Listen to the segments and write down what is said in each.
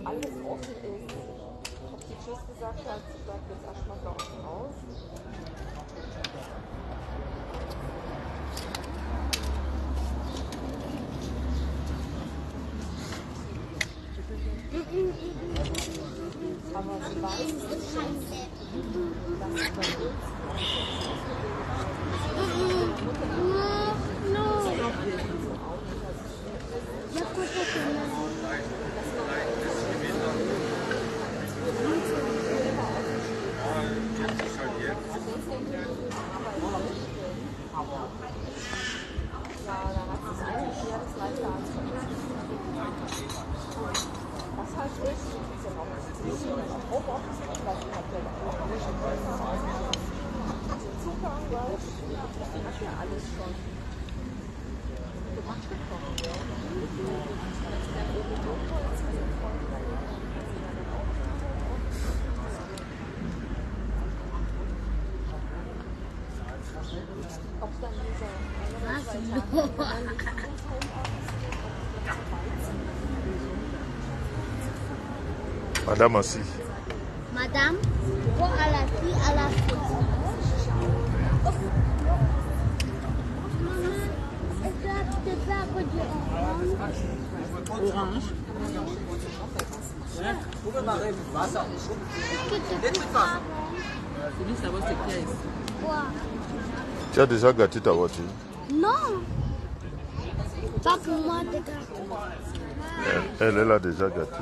alles offen ist. Ich habe die Tschüss gesagt, halt, ich bleib jetzt erstmal draußen raus. Aber sie weiß schon, dass es bei uns Madame assis. Madame, go à la fille, à la fille. Maman, est-ce que tu peux faire que du orange? Orange. Est-ce que tu peux faire? C'est bien savoir ce qu'il y a ici. Quoi? Tu as déjà gâté ta voiture? Non. Pas pour moi de gâteau. Elle a déjà gâté.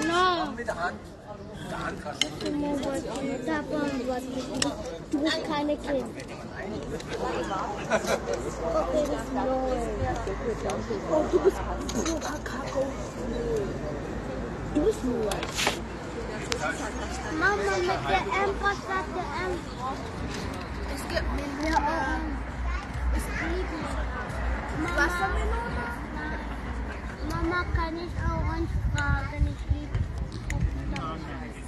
Non. C'est mon voiture. T'as pas une voiture. Du bist keine Kind. Oh, du bist so Kakao. Du bist nur. Mama, mit der M, was sagt der M? Es gibt mir mehr. Es liegt Wassermelone? Mama, kann ich Orange fragen? Ich liebe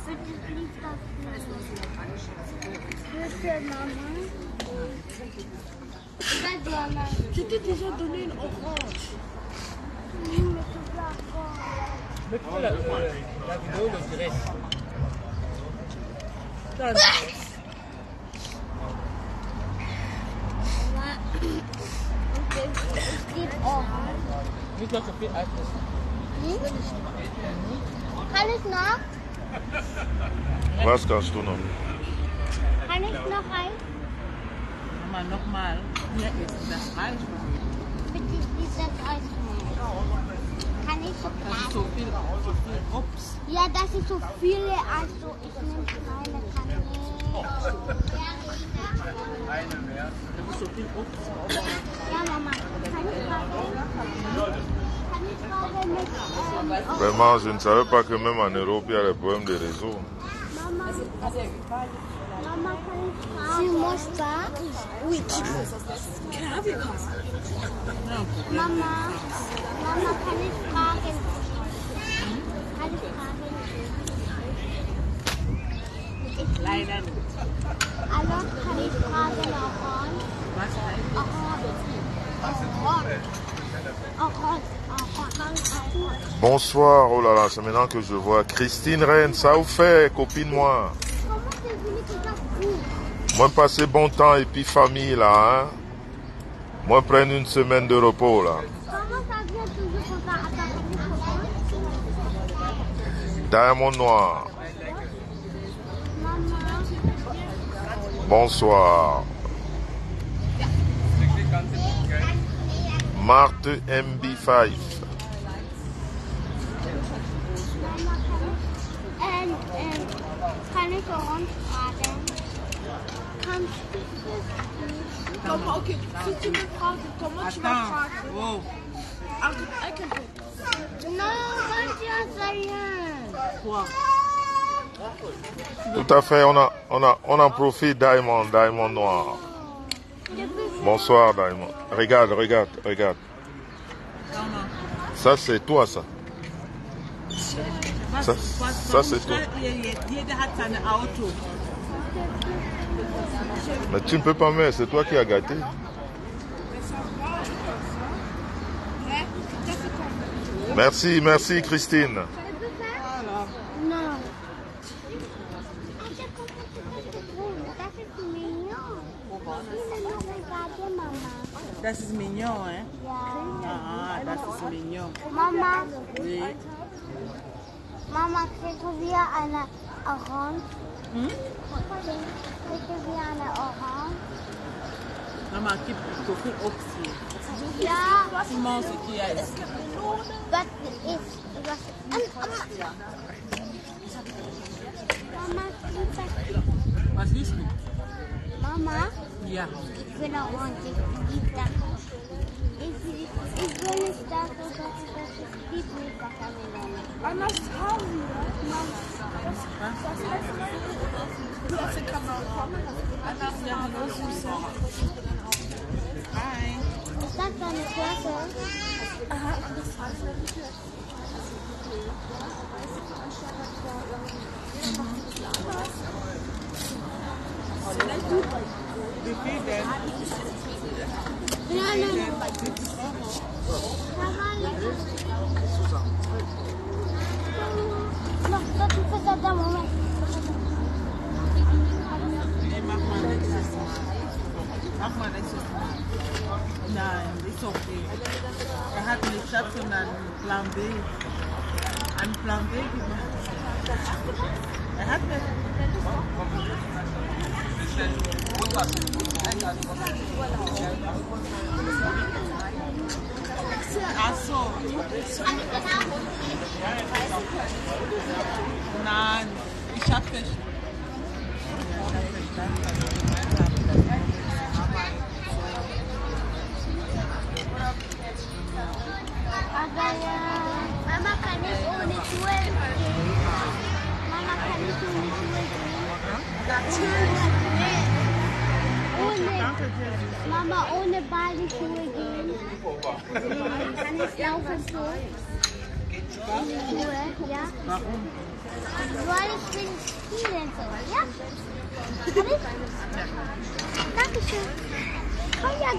bitte lieb das nicht. Bitte, Mama. Je t'ai déjà donné une orange. Mets-toi la vidéo, le direct. Ich liebe Orange. Wie kannst du viel Eis essen? Kann ich noch? Was kannst du noch? Kann ich noch ein? Mama, nochmal. Hier ist das Eis. Bitte, ich liebe das Eis. Kann ich Das ist so viel Obst. Ja, das ist so viele, also ich nehme keine, kann ich. Eine mehr. Das ist so viel Obst. Ja, Mama, kann ich fragen mit Vraiment, je ne savais pas que même en Europe, il y a des problèmes de réseau. Mama, Mama, kann ich fragen? Tu manges pas? Oui, tu peux. Mama, Mama, kann ich fragen? Kann ich fragen? Leider nicht. Alors, kann ich fragen Orange? Was heißt Orange. Orange. Bonsoir, oh là là, c'est maintenant que je vois. Christine Rennes, ça vous fait, copine-moi. Comment t'es venu que ça court? Moi, passer bon temps et puis famille là, hein. Moi, prendre une semaine de repos là. Comment ça vient toujours comme ça à ta famille? Diamond Noir. Maman. Bonsoir. Marthe MB5. Kann ich Orange fragen? Kannst du das? Comment, ok, si tu me frages, comment tu vas frager? Wow. I can do. Non, vas-y, rien. Quoi? Tout à fait, on en profite, Diamond Noir. Bonsoir, Diamond. Regarde. Ça, c'est toi, ça. Ça c'est toi. Jeder hat sein Auto. Mais tu ne peux pas mettre, c'est toi qui as gâté. Merci, merci Christine. Non. Ça c'est mignon. Regardez, maman. Ça c'est mignon, hein? Yeah. Ah, ça c'est mignon. Maman, Oui. Mama, kriegst du wieder eine Orange? Hm? Kriegst du wieder eine Orange? Maman, qui peut faire aussi. Ja. Simon, ce qu'il y a ici. Was ist? Mama, Was willst du? Mama, Ja. ich will eine Orange. Ich will nicht das, das gibt nicht das Anastasia. Anastasia, hallo Süße. Hi. Ist das deine Klasse? Wie viel denn? Nein. Moment. Nee, mach mal nächstes Mal. Mach mal nächstes Mal. Nein, ist okay. Hat mit Schatz und einen Plan B. Einen Plan B gemacht. Hat mir... Ach so. Nein, ich hab nicht. Aber ja, Mama kann nicht ohne Schuhe gehen. Mama kann nicht ohne Schuhe gehen. Mama ohne Badeschuhe gehen. Kann ich laufen so? Schuhe, ja? Warum? Weil ich will spielen so, ja? Kann ich? Dankeschön. Oh ja,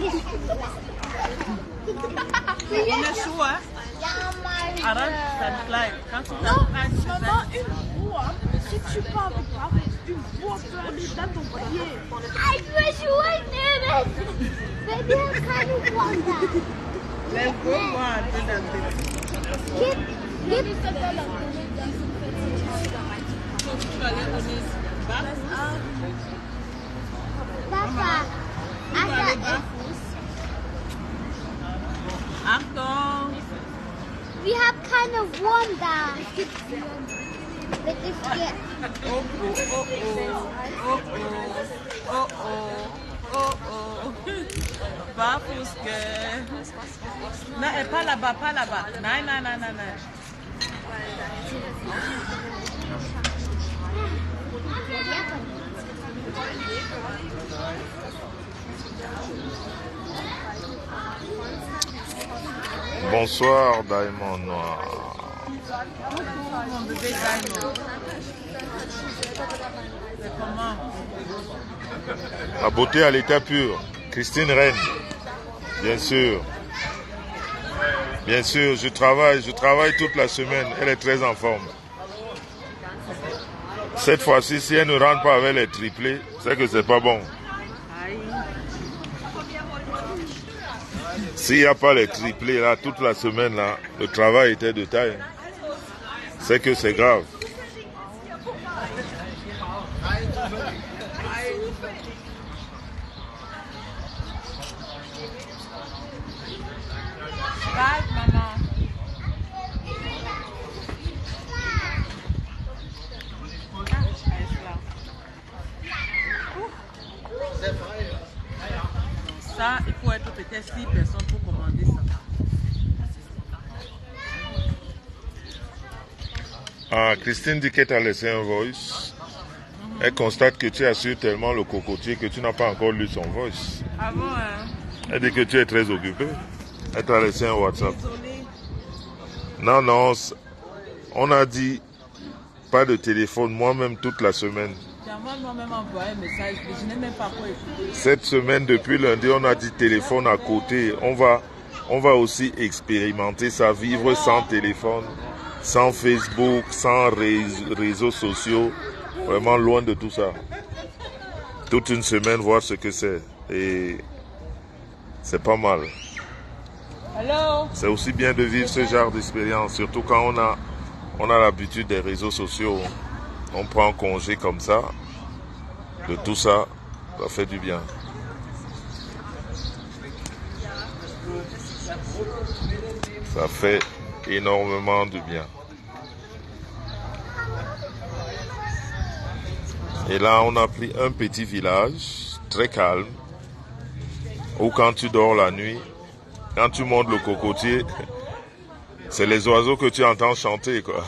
Ohne Schuhe? Ja, mal. Arrange dein Kleid. Kannst du das Maman, reinstellen? une voix, si tu pars avec papa, une voix peut aller dans ton pied. Ich will Schuhe nehmen. Wenn wir keine runter. Let's go one, do that thing. Gib. Tu vas aller donner bas. Papa. Tu vas aller barfuß. Achtung! Wir haben keine Wurm da. Bitte hier. Oh oh, oh oh, oh oh, oh oh, oh. Barfuß, gell? Non, pas là-bas, pas là-bas. Nein, nein, nein, nein, nein. Bonsoir Diamond Noir. Mon bébé Diamond. C'est comment? La beauté à l'état pur. Christine Rennes. Bien sûr. Bien sûr, je travaille toute la semaine. Elle est très en forme. Cette fois-ci, si elle ne rentre pas avec les triplés, c'est que c'est pas bon. Aïe. S'il n'y a pas les triplés là, toute la semaine là, le travail était de taille. C'est que c'est grave. Bye, maman. Ça, il faut être peut-être 6 personnes pour commander ça. Ah, Christine dit qu'elle t'a laissé un voice. Elle constate que tu assures tellement le cocotier que tu n'as pas encore lu son voice. Ah bon, hein? Elle dit que tu es très occupé. Elle t'a laissé un WhatsApp. Désolée. Non, non, on a dit pas de téléphone, moi-même toute la semaine. Moi-même envoyé un message, mais je n'ai même pas quoi écouter. Cette semaine, depuis lundi, on a dit téléphone à côté. On va on va aussi expérimenter ça, vivre sans téléphone, sans Facebook, sans réseaux sociaux, vraiment loin de tout ça. Toute une semaine, voir ce que c'est. Et c'est pas mal. C'est aussi bien de vivre ce genre d'expérience, surtout quand on a l'habitude des réseaux sociaux. On prend congé comme ça, de tout ça, ça fait du bien. Ça fait énormément de bien. Et là, on a pris un petit village, très calme, où quand tu dors la nuit, quand tu montes le cocotier, c'est les oiseaux que tu entends chanter, quoi.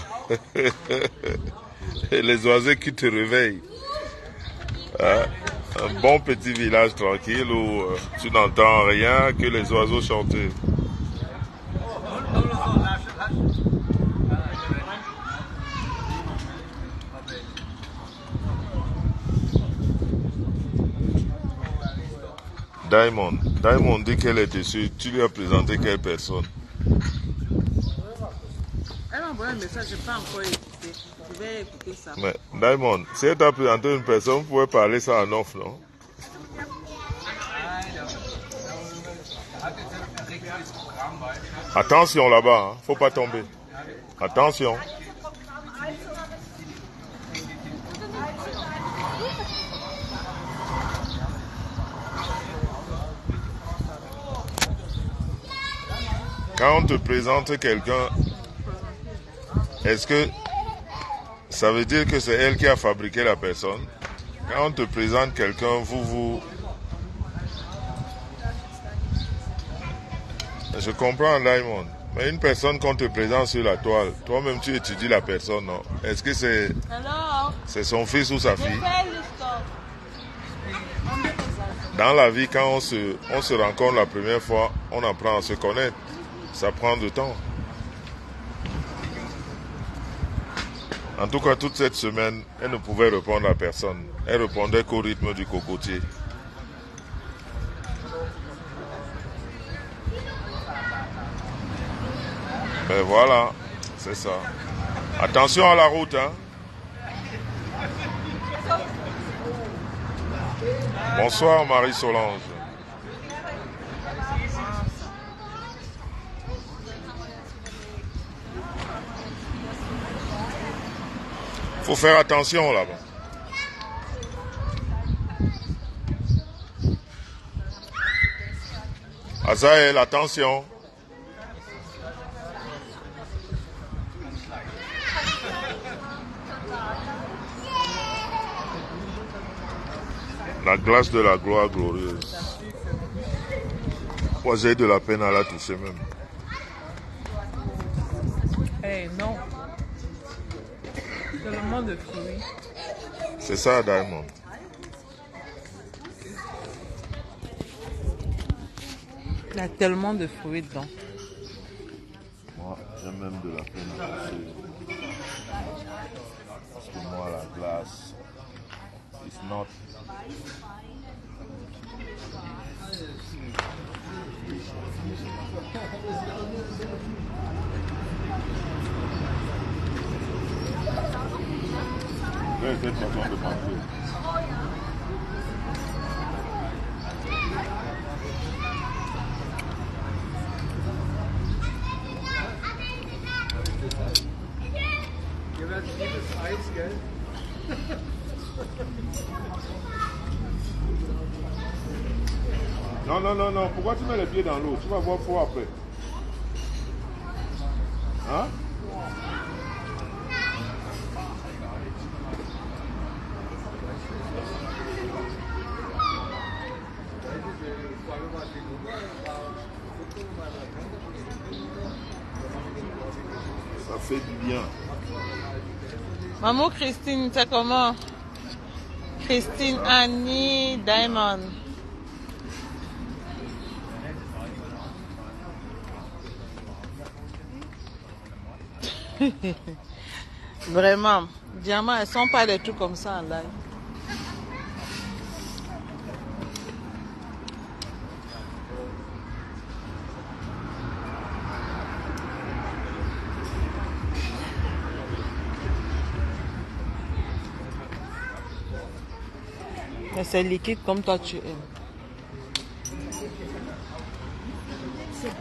Et les oiseaux qui te réveillent. Hein? Un bon petit village tranquille où tu n'entends rien que les oiseaux chanter. Diamond dit qu'elle est déçue. Tu lui as présenté quelle personne? Elle m'a envoyé un message, je n'ai pas encore écouté. Je vais écouter ça. Mais Diamond, si elle t'a présenté une personne, vous pouvez parler ça en off, non? Attention là-bas, hein. Faut pas tomber. Attention. Quand on te présente quelqu'un, est-ce que ça veut dire que c'est elle qui a fabriqué la personne? Quand on te présente quelqu'un, Je comprends, Diamond. Mais une personne qu'on te présente sur la toile, toi-même tu étudies la personne, non? Est-ce que c'est son fils ou sa fille? Dans la vie, quand on se rencontre la première fois, on apprend à se connaître. Ça prend du temps. En tout cas, toute cette semaine, elle ne pouvait répondre à personne. Elle répondait qu'au rythme du cocotier. Ben voilà, c'est ça. Attention à la route, hein. Bonsoir Marie-Solange. Faut faire attention là-bas. Azaël, attention. La glace de la gloire glorieuse. Moi, j'ai de la peine à la toucher même. Non. Tellement de fruits. C'est ça, Diamond. Il y a tellement de fruits dedans. Moi, j'ai même de la peine à toucher. Parce que moi, la glace, it's not. Cette façon de manger. Non. Pourquoi tu mets les pieds dans l'eau? Tu vas voir froid après. Hein? Ça fait du bien. Maman Christine, c'est comment? Christine, Annie, Diamond. Vraiment, Diamant, elles sont pas des trucs comme ça en live. Mais c'est liquide comme toi tu aimes. C'est bon.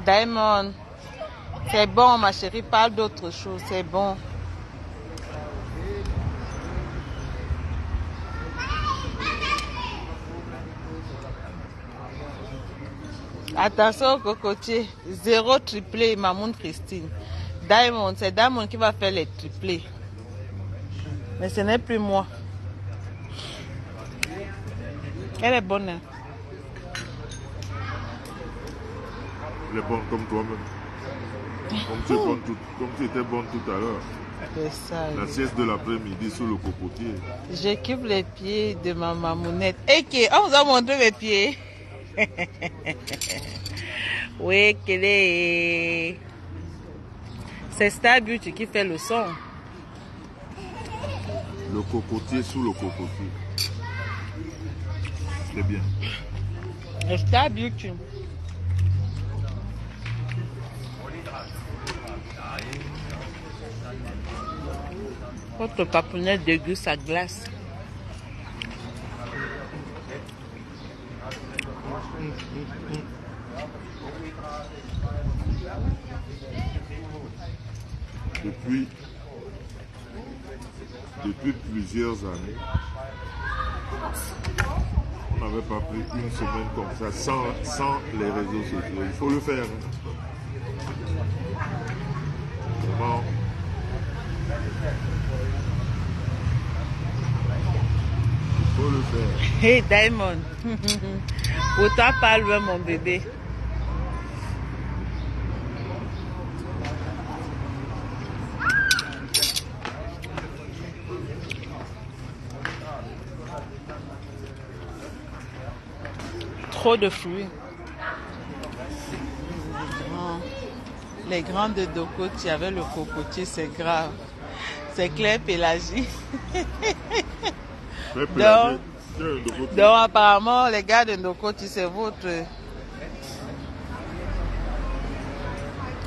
Diamond, c'est bon ma chérie, parle d'autre chose, c'est bon. Attention au cocotier, 0 triplé, Mamoun Christine. Diamond, c'est Diamond qui va faire les triplés. Mais ce n'est plus moi. Elle est bonne. Hein? Elle est bonne comme toi-même. Comme tu étais bonne tout à l'heure. C'est ça. La sieste de l'après-midi sous le cocotier. J'équipe les pieds de ma mamounette. Ok, on vous a montré mes pieds. Oui, quel est. C'est Star Beauty qui fait le son. Le cocotier sous le cocotier. C'est bien. Le Star Beauty. Votre papounette déguste sa glace. Depuis plusieurs années, on n'avait pas pris une semaine comme ça sans les réseaux sociaux. Il faut le faire. Hein. Vraiment. Il faut le faire. Hey Diamond, pour toi parle mon bébé. Trop de fruits. Les grands de Dokoti avec le cocotier, c'est grave. C'est Claire Pélagie. Donc apparemment, les gars de Dokoti, c'est votre...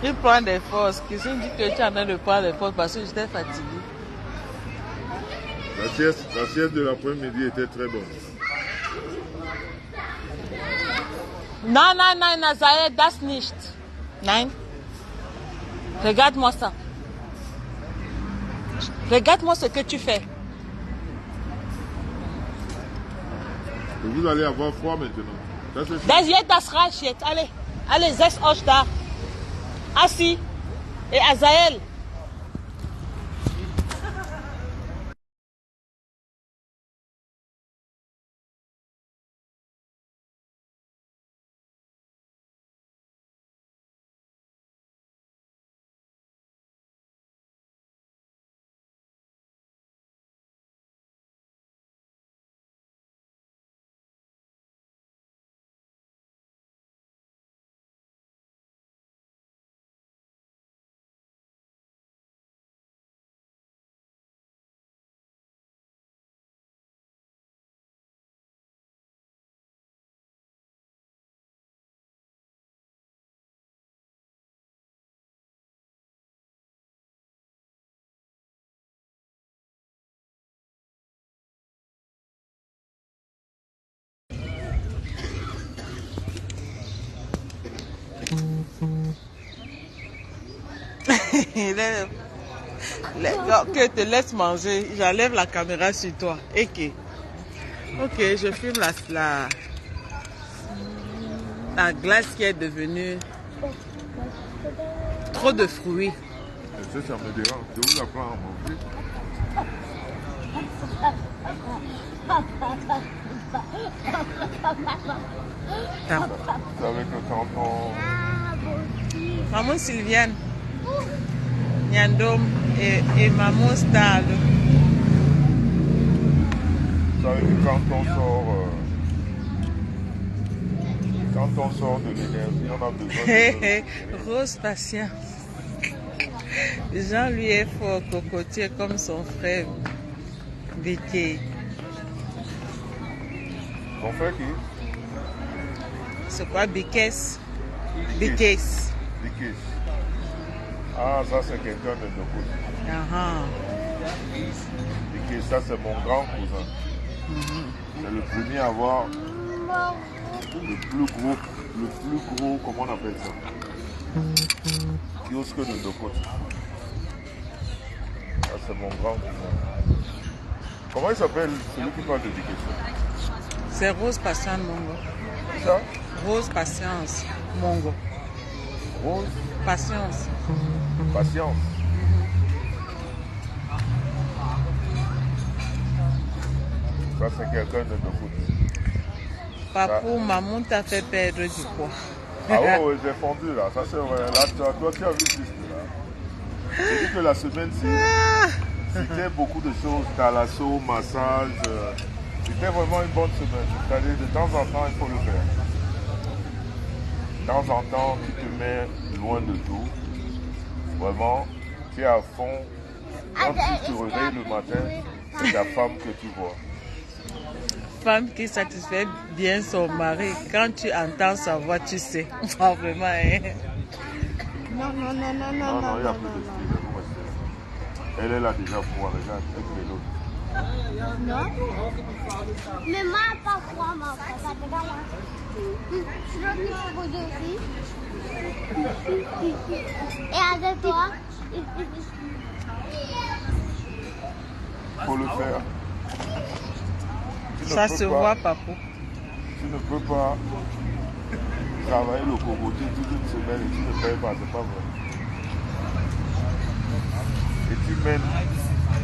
Il prend des forces. Christine dit que tu es en train de prendre des forces parce que j'étais fatiguée. La sieste de l'après-midi était très bonne. Non, Zayed, das nicht. Nein. Regarde-moi ça. Regarde-moi ce que tu fais. Et vous allez avoir froid maintenant. Das jetzt, das reicht jetzt. Allez, setzt euch da. Assis et Azael. Que te laisse manger, j'enlève la caméra sur toi. Ok, je filme la glace qui est devenue trop de fruits. Ça me dérange. Je vous apprends à manger. C'est avec le tampon. Maman Sylviane, Nyandom. et maman Star. Ça veut dire quand on sort de l'énergie, on a besoin de... Rose patience. Jean lui est fort cocotier comme son frère Vicky. Ton frère qui? C'est quoi Bikes? Bikes. Ah, ça c'est quelqu'un de Ndokoti. Bikes, ça c'est mon grand cousin. C'est le premier à avoir le plus gros, comment on appelle ça? Kiosque de Ndokoti. Ça c'est mon grand cousin. Comment il s'appelle celui qui parle de Bikes? C'est Rose Patience Mongo. Ça? Rose Patience Mongo. Rose? Patience. Patience. Ça c'est quelqu'un de Ndokoti. Papou, maman t'a fait perdre du poids. Ah ouais, j'ai fondu là, ça c'est vrai. Là, toi tu as vu juste là. J'ai dit que la semaine-ci, c'était beaucoup de choses, thalasso, massage. C'était vraiment une bonne semaine. C'est-à-dire de temps en temps, il faut le faire. De temps en temps, tu te mets loin de tout. Vraiment, tu es à fond. Quand tu te réveilles le matin, c'est ta femme que tu vois. Femme qui satisfait bien son mari, quand tu entends sa voix, tu sais. Pas vraiment, hein? Non, il n'y a plus de style. Elle est là déjà pour moi, regarde, avec les autres. Non. Mais moi, parfois, ma papa, je dois me poser aussi. Et avec toi? Faut le faire. Ça se voit, papou. Tu ne peux pas travailler le cocotier toute une semaine et tu ne payes pas, c'est pas vrai. Et tu mènes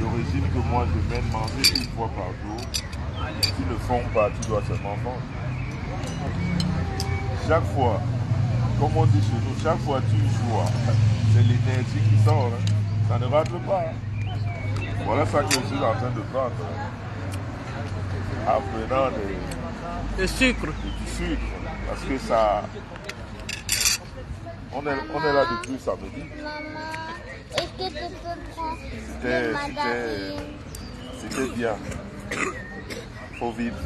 le régime que moi je mène, manger une fois par jour. Tu ne fonds pas, tu dois seulement fondre. Chaque fois, comme on dit chez nous, chaque fois tu joues, c'est l'énergie qui sort. Hein. Ça ne rate pas. Voilà ça que je suis en train de prendre. Apprenant Le sucre. du sucre. Parce que ça... On est là depuis samedi. Maman, est-ce que tu peux prendre C'était bien. Faut vivre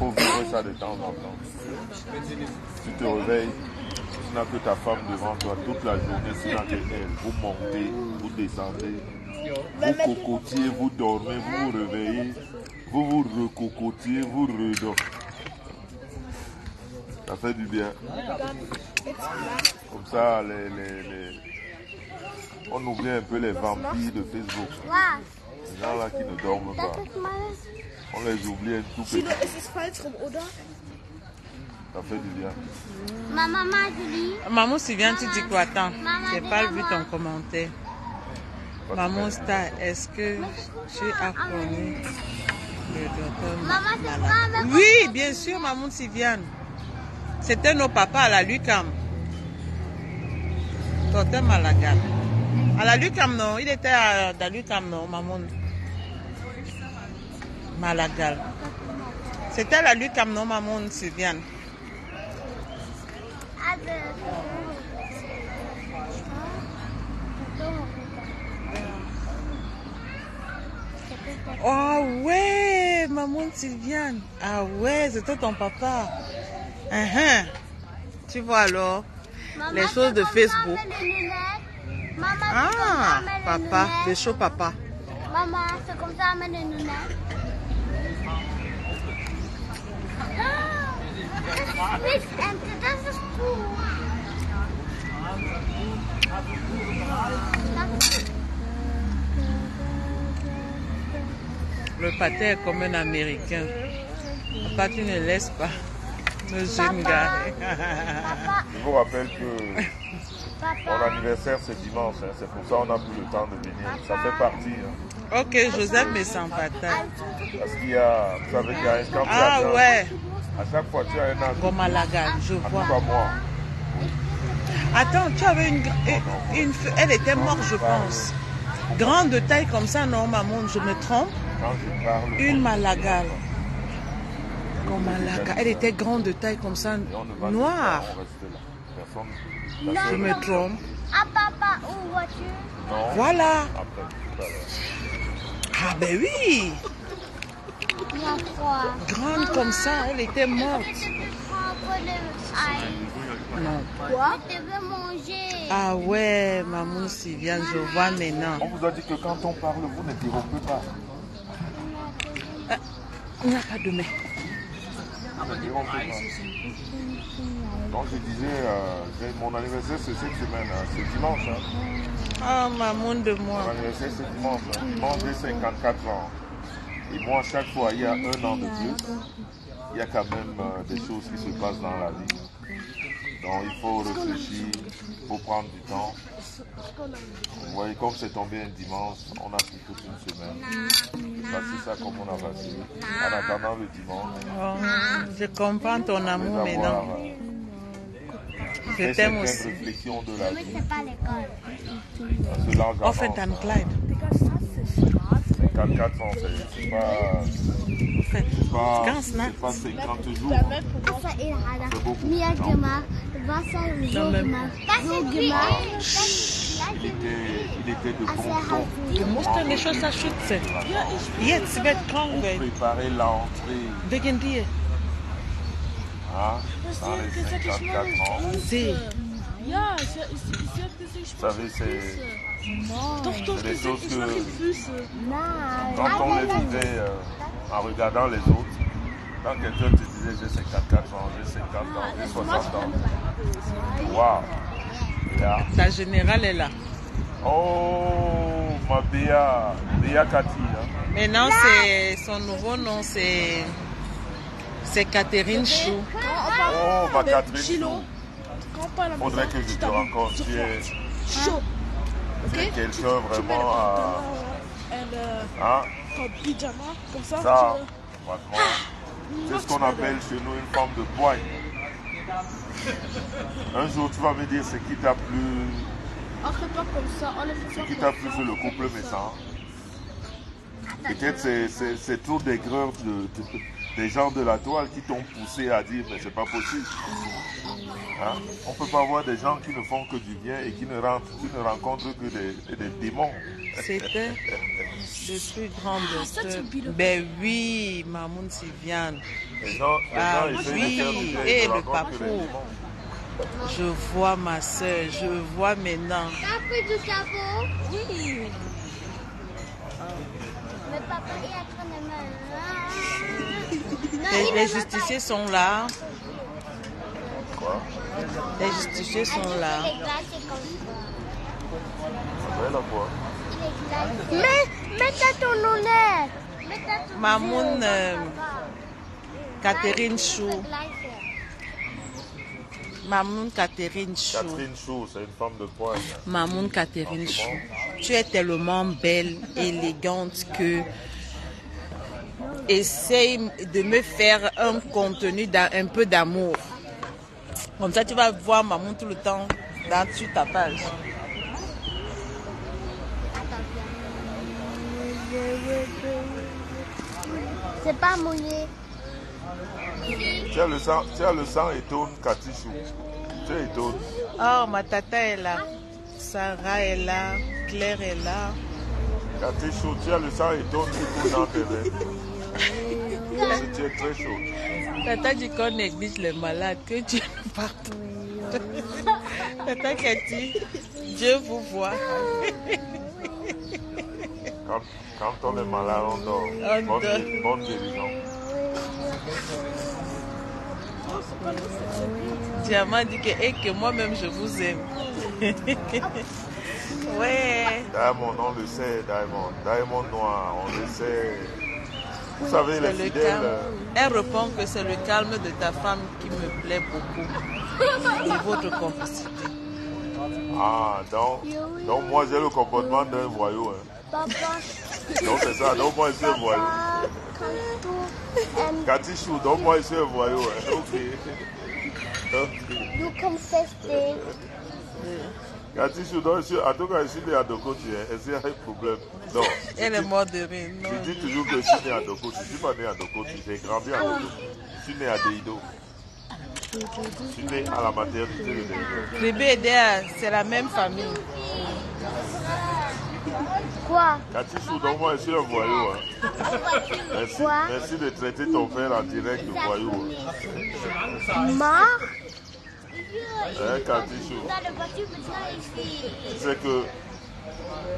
ça de temps en temps. Tu te réveilles, tu n'as que ta femme devant toi toute la journée, sinon quelqu'un. Vous montez, vous descendez, vous cocotiez, vous dormez, vous vous réveillez, vous vous recocotiez, vous redormez. Ça fait du bien. Comme ça, on oublie un peu les vampires de Facebook. Les gens là qui ne dorment pas. On les oublie un tout petit. Chino, ist es falsch rum, oder? Ça fait du bien. Maman, Julie. Maman, si viens, tu dis quoi? Attends, j'ai pas vu ton commentaire. Maman Star, est-ce que tu as connu le docteur Malagal? Oui, bien sûr, maman Sylviane. C'était nos papas à la Lucam. Docteur Malagal. À la Lucam, non. Il était à la Lucam, non, maman. Malagal. C'était à la Lucam, non, maman Sylviane. Oh ouais, maman Sylviane. Ah ouais, c'était ton papa. Tu vois alors, les choses de Facebook. Ah, papa, des shows papa. Maman, c'est comme ça, amène les lunettes. Das ist gut. Le pâté est comme un Américain. Papa, tu ne laisses pas nos jeunes garer. Je vous rappelle que mon anniversaire c'est dimanche. Hein. C'est pour ça qu'on n'a plus le temps de venir. Ça fait partie. Hein. Ok, Joseph met sans patate. Parce qu'il y a, vous savez qu'il y a un camp. Ah ouais. À chaque fois, tu as un an. Comme à la gare, je vois. Pas moi. Attends, tu avais une elle était morte, je pense. Grande de taille comme ça, non, maman, je me trompe. Quand je parle, Une malagale. Comme Malaga. Elle était grande de taille comme ça, et on ne va noire. pas, on reste là. Personne. Je me trompe. Ah, papa, ou voiture? Non. Voilà. Après, tout à l'heure. Ah ben oui. Il y a froid. Grande comme ça, elle était morte. Non. Quoi? Je veux manger. Ah ouais, maman Sylviane, je vois maintenant. On vous a dit que quand on parle, vous n'interrompez pas. On n'a pas de main. N'interrompez pas. Donc je disais, mon anniversaire c'est cette semaine, hein. C'est dimanche. Hein. Ah, maman de moi. Mon anniversaire c'est dimanche. Hein. Dimanche j'ai 54 ans. Et moi, chaque fois, il y a un an de plus, il y a quand même des choses qui se passent dans la vie. Donc il faut réfléchir, il faut prendre du temps. Vous voyez, comme c'est tombé un dimanche, on a pris toute une semaine. Passer ça comme on a passé. En attendant le dimanche, Oh, je comprends ton amour maintenant. Je fait t'aime certaines aussi. réflexions de la Mais vie. c'est pas l'école. Ce large On fait avance, un Clyde. 54 ans, c'est pas, Ganz, c'est ne? pas 50 jours. Asa ilhada. C'est beaucoup. Mia Non. gemacht. Wasser so même. gemacht. So gemacht. Il était de bon ton. Du musst ja nicht so schützen. Jetzt wird krank Pour werden. préparer l'entrée, Wegen dir. hein, dans les 54 ans. Sie. Ja, sie hat gesagt, ich Vous savez, c'est doch, des choses ich mache que Füße. Nein. quand on les vivait en regardant les autres, quand quelqu'un te disait j'ai 54 ans, j'ai 50 ans, j'ai 60 ans, waouh! Yeah. Ta générale est là. Oh, ma Béa Cathy. Hein. Maintenant, c'est son nouveau nom, c'est Catherine Chou. Oh, ma Catherine. Chilo. Quand on parle à Faudrait que je te rencontre. Tu es chaud. quelqu'un vraiment à. Hein? Comme pyjama, comme ça. Ça, franchement, c'est ce qu'on appelle chez nous une forme de poigne. Un jour, tu vas me dire ce qui t'a plu, On fait pas comme ça, on les fait ce qui t'a plu sur le couple naissant. Peut-être c'est trop d'aigreur des gens de la toile qui t'ont poussé à dire mais c'est pas possible. Hein? On ne peut pas avoir des gens qui ne font que du bien et qui ne rencontrent que des démons. C'était le plus grand de ceux. Ben oui, Mamoun Sylviane. Les gens Ah essaient de faire du oui, bien, ils et ne le rencontrent que des papou. démons. Je vois ma soeur, je vois maintenant. T'as pris du chapeau? Oui. Mais papa est en train de me... Les justiciers sont là. Quoi? Les justiciers sont là. Il est glacé comme ça. Ouais, la quoi? Il est glacé. Mais t'as ton honneur. Mais t'as ton Mamoun honneur, Catherine Chou. papa. Glacé. Mamoun Catherine Chou. Catherine Chou, c'est une femme de poigne. Mamoun Catherine Chou. Tu es tellement belle, élégante que essaye de me faire un contenu un peu d'amour. Comme ça, tu vas voir Mamoun tout le temps sur ta page. C'est pas mouillé. Tu as le sang étonne, Cathy Chou. Tu es étonne. Oh, ma tata est là. Sarah est là. Claire est là. Cathy Chou, tu as le sang étonne qui coule dans tes veines. Parce que tu es très chaud. Tata dit qu'on néglige les malades, que Dieu nous partout. Tata Cathy, Dieu vous voit. Quand on est malade, on dort. On dort. Bonne guérison. Diamant dit que moi-même je vous aime. Ouais. Diamond, on le sait, Diamond. Diamond noir, on le sait. Vous savez, les C'est le fidèles. calme. Elle répond que c'est le calme de ta femme qui me plaît beaucoup. Et votre complicité. Ah, donc moi j'ai le comportement d'un voyou. Hein. Papa. Donc c'est ça, donc moi je suis un voyou. Cathy Chou, donc moi je suis un voyou. Hein. Ok. Du kannst feststellen. Katichou, donc, en tout cas, ici, à Doko, tu es. Est-ce qu'il y a un problème? Non. Elle est morte de rire. Non. Tu dis toujours que je suis né à Doko. Je ne suis pas né à Doko. J'ai grandi à Doko. Je suis né à Deido. Je suis né à la maternité de Deido. Bébé et Déa, c'est la même famille. Quoi? Katichou, donc moi, je suis un voyou. Hein. Merci, Quoi? merci de traiter ton père en direct de voyou. Hein. Mort? Katichou. Dans la voiture, maintenant, ici. Tu sais que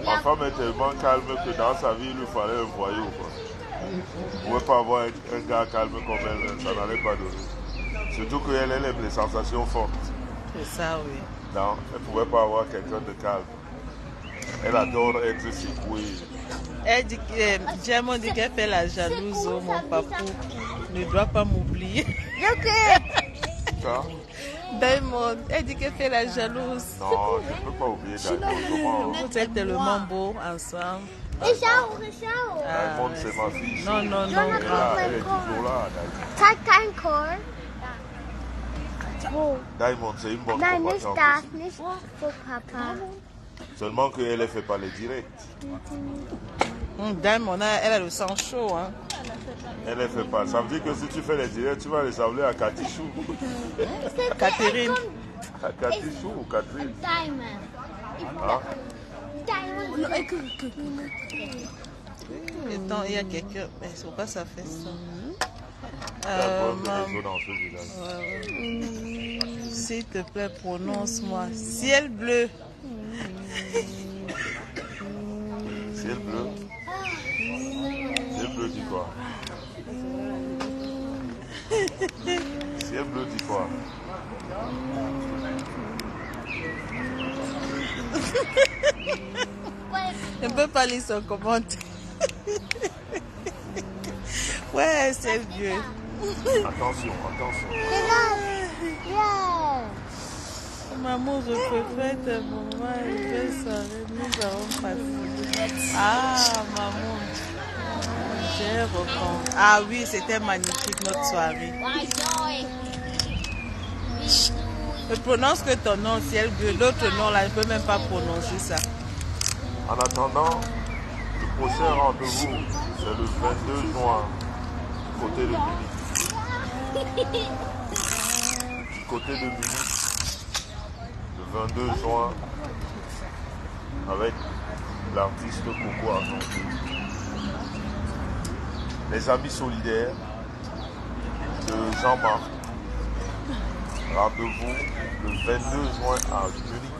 ma femme est tellement calme que dans sa vie, il lui fallait un voyou. Quoi. On ne pouvait pas avoir un gars calme comme elle, ça n'allait pas donner. Surtout qu'elle aime les sensations fortes. C'est ça, oui. Non, elle ne pouvait pas avoir quelqu'un de calme. Elle adore être secouée. Elle dit que Diamond dit qu'elle fait la jalouse. Oh, mon papou ne doit pas m'oublier. Ça? Diamond, elle dit qu'elle fait la jalouse. Non, je ne peux pas oublier Diamond. Comment? Vous êtes tellement beaux ensemble. Diamond, Diamond, c'est ma fille. Non, non, non. Elle est là, elle est toujours là, Diamond. Diamond, c'est une bonne Nein, nicht combattante. das, nicht so, Papa. Seulement qu'elle ne fait pas les directs. Diamond, elle a le sang chaud. Hein. Elle ne fait pas. Ça veut dire que si tu fais les directs, tu vas les appeler à Katichou. Catherine. À Katichou ou Catherine. Diamond. Hein? Diamond. Attends, il y a quelqu'un. Mais c'est pourquoi ça fait ça? Il y a un problème de réseau dans ce village. S'il te plaît, prononce-moi. Ciel bleu. Ciel bleu. Ciel bleu dit quoi? Ciel bleu dit quoi? Je ne peux pas lire son commentaire. Ouais, ciel bleu. Attention, attention. Yeah. Maman, je préfère tes moments. Il fait ça. Nous avons passé. Ah, maman. J'ai reprends. Ah oui, c'était magnifique notre soirée. Je prononce que ton nom, ciel bleu. L'autre nom, là, je ne peux même pas prononcer ça. En attendant, le prochain rendez-vous, c'est le 22 juin, du côté de Munich. Du côté de Munich, le 22 juin, avec l'artiste Coco Argentine. Les amis solidaires de Jean-Marc. Rendez-vous le 22 juin à Munich.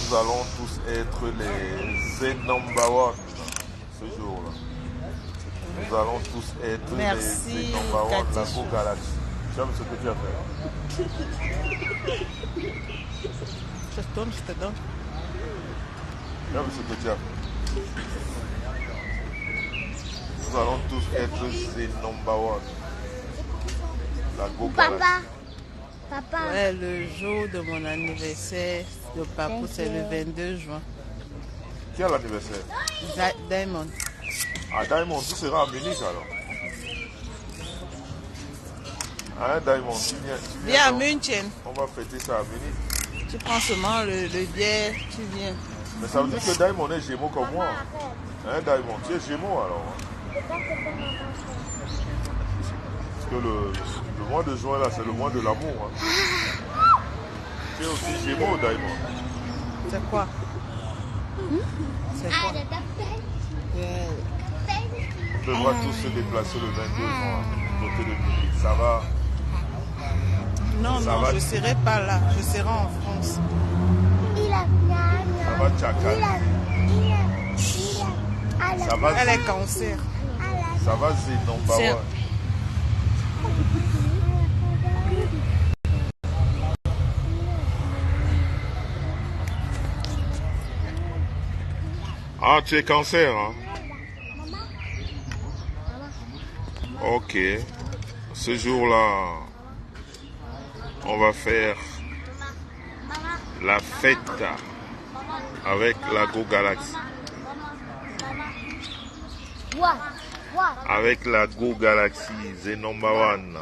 Nous allons tous être les number one ce jour-là. Nous allons tous être les number one de la Go Galaxy. Tu aimes ce que tu as fait? Je te donne, je te donne. Tu aimes ce que tu as fait? Nous allons tous être les number one. La Go Galaxy. Papa. Ouais, le jour de mon anniversaire de Papou, c'est le 22 juin. Qui a l'anniversaire? Diamond. Ah, Diamond, tu seras à Munich alors. Hein, Diamond, tu Viens à donc. München. On va fêter ça à Munich. Tu prends seulement le bière, tu viens. Mais ça veut dire que Diamond est Gémeaux comme moi. Hein, Diamond, tu es Gémeaux alors. Parce que le mois de juin là, c'est le mois de l'amour. Hein. Tu es aussi Gémeaux, Diamond. C'est quoi? C'est quoi? On devra tous se déplacer le 22 juin du côté de Munich. Ça va? Non, Ça non, va. je ne serai pas là. Je serai en France. Ça va, Tchakal? Ça va, Elle est cancer. ça va, Zénon C'est- Bawa? Ah, tu es cancer, hein? Ok. Ce jour-là, on va faire la fête avec la Go Galaxy. Avec la Go Galaxy, The Number One.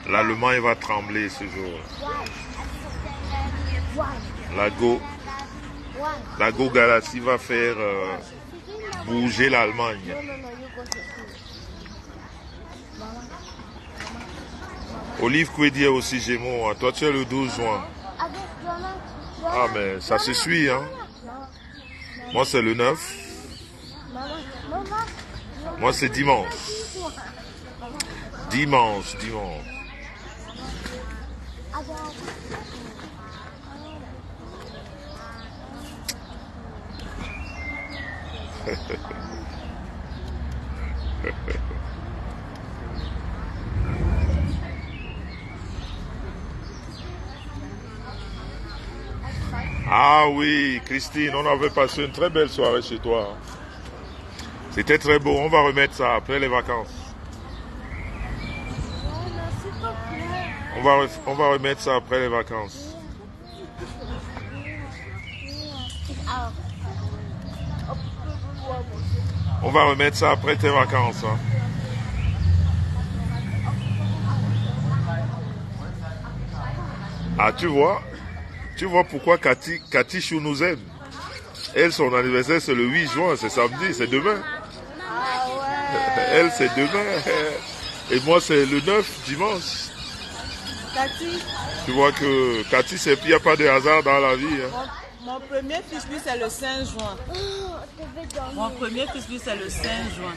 L'Allemagne va trembler ce jour. La Go Galaxy va faire bouger l'Allemagne. No, you go to school. Olive Kwedi est aussi Gémeaux. Hein. Toi, tu es le 12 juin. Ah, mais ça se suit. Hein. Moi, c'est le 9. Moi, c'est dimanche. Dimanche. Ah oui, Christine, on avait passé une très belle soirée chez toi. C'était très beau, on va remettre ça après les vacances. On va remettre ça après les vacances. On va remettre ça après tes vacances. Hein. Ah, tu vois pourquoi Cathy Chou nous aime. Elle, son anniversaire, c'est le 8 juin, c'est samedi, c'est demain. Elle, c'est demain. Et moi, c'est le 9, dimanche. Cathy, Tu vois que Cathy, il n'y a pas de hasard dans la vie. Hein. mon premier fils, lui, c'est le 5 juin. Mon premier fils, lui, c'est le 5 juin.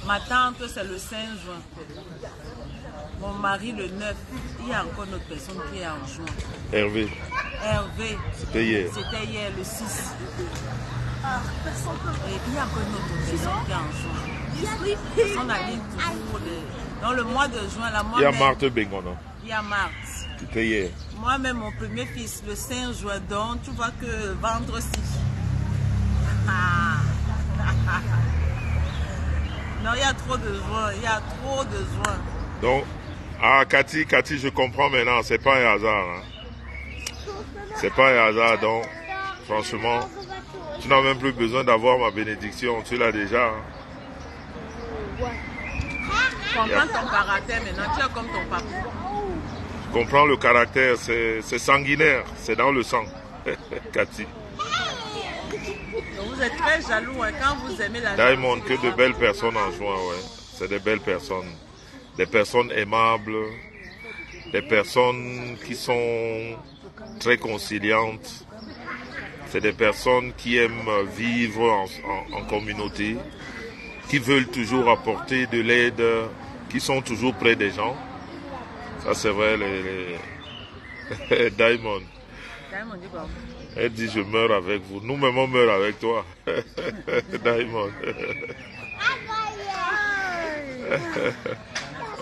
Ma tante, c'est le 5 juin. Mon mari, le 9. Il y a encore une autre personne qui est en juin. Hervé, Hervé. c'était hier. C'était hier, le 6. Et il y a encore une autre personne qui est en juin. Ils sont allés toujours dans le mois de juin. Là, Il y a Marthe Bengono. Il y a Marthe. C'était hier. Moi-même, mon premier fils, le 5 juin, donc tu vois que vendredi. Non, il y a trop de juin. Il y a trop de juin. Donc, Cathy, je comprends maintenant, c'est pas un hasard. Hein. C'est pas un hasard, donc, franchement, tu n'as même plus besoin d'avoir ma bénédiction, tu l'as déjà. Hein. Comprends ton caractère maintenant, tu es comme ton papa. Je comprends le caractère, c'est sanguinaire, c'est dans le sang, Cathy. Donc vous êtes très jaloux hein, quand vous aimez la Diamond, que de belles personnes en juin, ouais. C'est des belles personnes. Des personnes aimables, des personnes qui sont très conciliantes. C'est des personnes qui aiment vivre en communauté, qui veulent toujours apporter de l'aide, qui sont toujours près des gens. Ça, c'est vrai, les Diamond. Diamond dit quoi? Elle dit, je meurs avec vous. Nous-mêmes, on meurt avec toi. Diamond.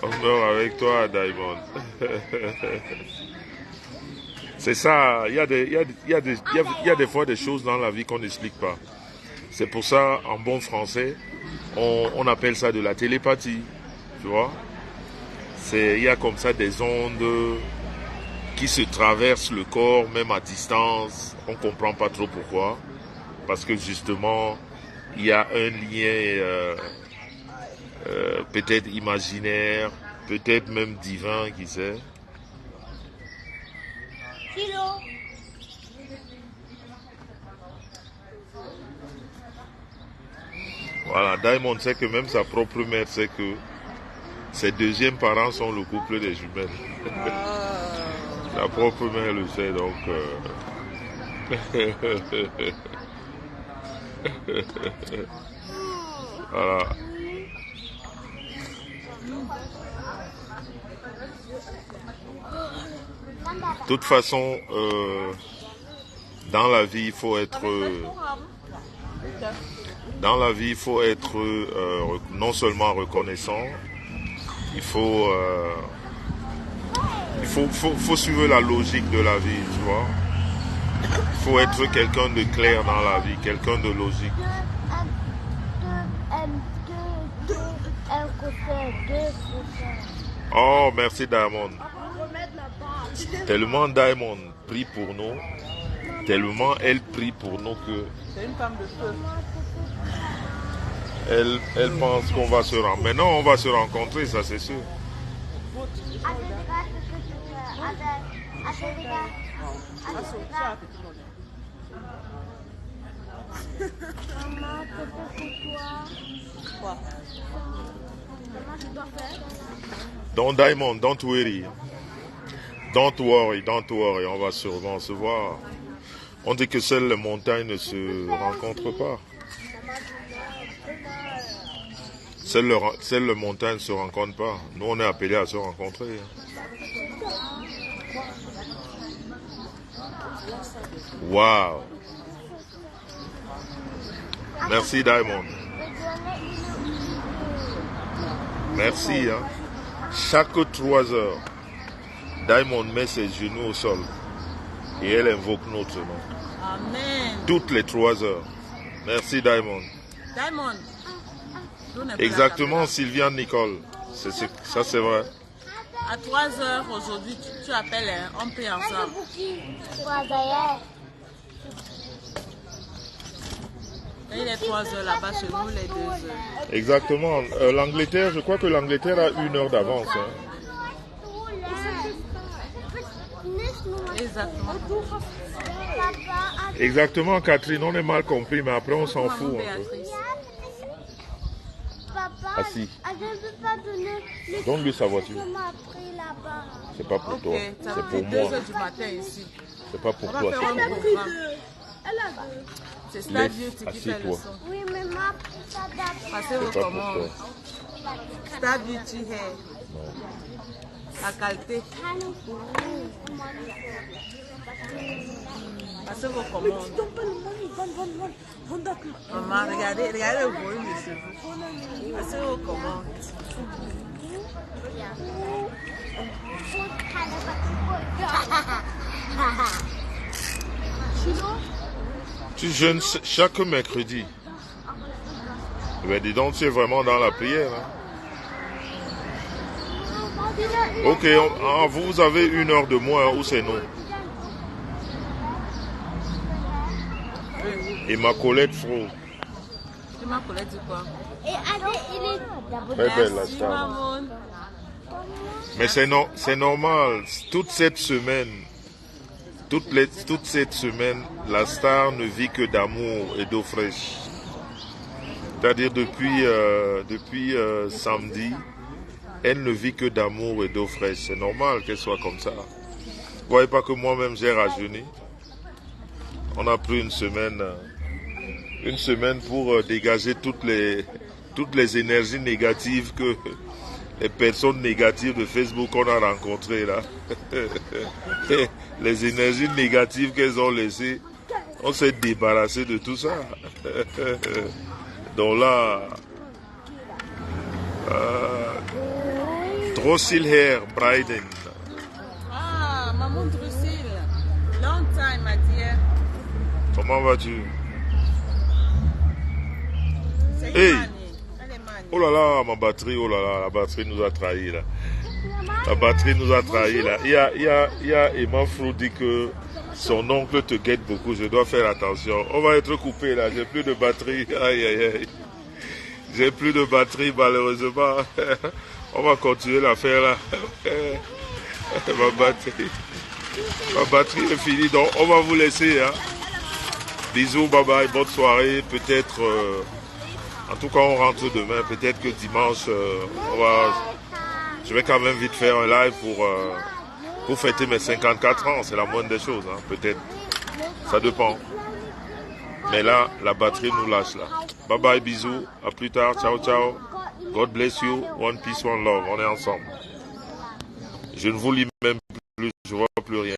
On meurt avec toi, Diamond. C'est ça, il y a des fois des choses dans la vie qu'on n'explique pas. C'est pour ça, en bon français, on appelle ça de la télépathie. Tu vois? Il y a comme ça des ondes qui se traversent le corps, même à distance. On ne comprend pas trop pourquoi. Parce que justement, il y a un lien peut-être imaginaire, peut-être même divin, qui sait. Voilà, Diamond sait que même sa propre mère sait que ses deuxièmes parents sont le couple des jumelles. La propre mère le sait, donc... Voilà. De toute façon, dans la vie, il faut être... Dans la vie, il faut être non seulement reconnaissant, il faut suivre la logique de la vie, tu vois. Il faut être quelqu'un de clair dans la vie, quelqu'un de logique. Oh, merci Diamond. Tellement Diamond prie pour nous, tellement elle prie pour nous que... C'est une femme de feu. Elle pense qu'on va se rencontrer. Maintenant, on va se rencontrer, ça c'est sûr. Maman, c'est pour toi. Quoi? Comment tu dois faire? Donc Diamond, don't worry. Don't worry, on va sûrement se voir. On dit que seules les montagnes ne se rencontrent pas. Seules les montagnes ne se rencontrent pas. Nous, on est appelés à se rencontrer. Wow. Merci Diamond. Merci. Hein. Chaque 3 heures, Diamond met ses genoux au sol et elle invoque notre nom. Amen. Toutes les 3 heures. Merci Diamond. Diamond. Exactement, Sylviane Nicole. Ça c'est vrai. À 3 heures aujourd'hui, tu appelles, hein, on prie ensemble. Et il est 3 heures là-bas chez nous, les 2 heures. Exactement. L'Angleterre, je crois que l'Angleterre a 1 heure d'avance. Hein. Exactement. Exactement, Catherine, on est mal compris, mais après on s'en fout. Un peu. Papa, Assis. je ne peux pas donner le Donne-lui sa voiture. que m'a pris là-bas. C'est pas pour Ok, toi, ça c'est fait pour 2 moi. heures du matin ici. C'est pas pour On va toi, faire c'est un pour moi. programme. Elle a deux. C'est Star Beauty qui assieds-toi. fait le son. Oui, mais m'a pris ça d'abord. Passez vos C'est pas pour commandes. toi. Star Beauty Hair. La qualité. Passez vos commandes. Donne pas le money. Vends d'accord. Maman, regardez le volume de cheveux. Passez vos commandes. Tu jeûnes chaque mercredi. Ben dis donc, tu es vraiment dans la prière. Hein. Ok, vous avez 1 heure de moins, ou c'est nous? Et ma Colette Fro. Tu m'as collé du quoi? Et allez, il est Très belle la Merci, star. maman. Mais c'est normal. Toute cette semaine, la star ne vit que d'amour et d'eau fraîche. C'est-à-dire depuis samedi, elle ne vit que d'amour et d'eau fraîche. C'est normal qu'elle soit comme ça. Vous voyez pas que moi-même j'ai rajeuni. On a pris une semaine pour dégager toutes les énergies négatives que les personnes négatives de Facebook qu'on a rencontrées là. Les énergies négatives qu'elles ont laissées, on s'est débarrassé de tout ça. Donc là, Drossil Hair Bryden. Ah, maman Drusille. Long time, ma dear. Comment vas-tu? C'est Hey. Imani. Elle est manie. Oh là là, ma batterie, oh là là, la batterie nous a trahis là. La batterie nous a trahis là. Il y a Emma Frou dit que son oncle te guette beaucoup, je dois faire attention. On va être coupé là, j'ai plus de batterie. Aïe aïe aïe. J'ai plus de batterie malheureusement. On va continuer l'affaire là. Ma batterie est finie, donc on va vous laisser. Hein. Bisous, bye bye, bonne soirée. Peut-être, en tout cas on rentre demain, peut-être que dimanche, je vais quand même vite faire un live pour fêter mes 54 ans, c'est la moindre des choses, hein. Peut-être, ça dépend. Mais là, la batterie nous lâche là. Bye bye, bisous, à plus tard, ciao ciao. God bless you, one peace, one love, on est ensemble. Je ne vous lis même plus, je vois plus rien.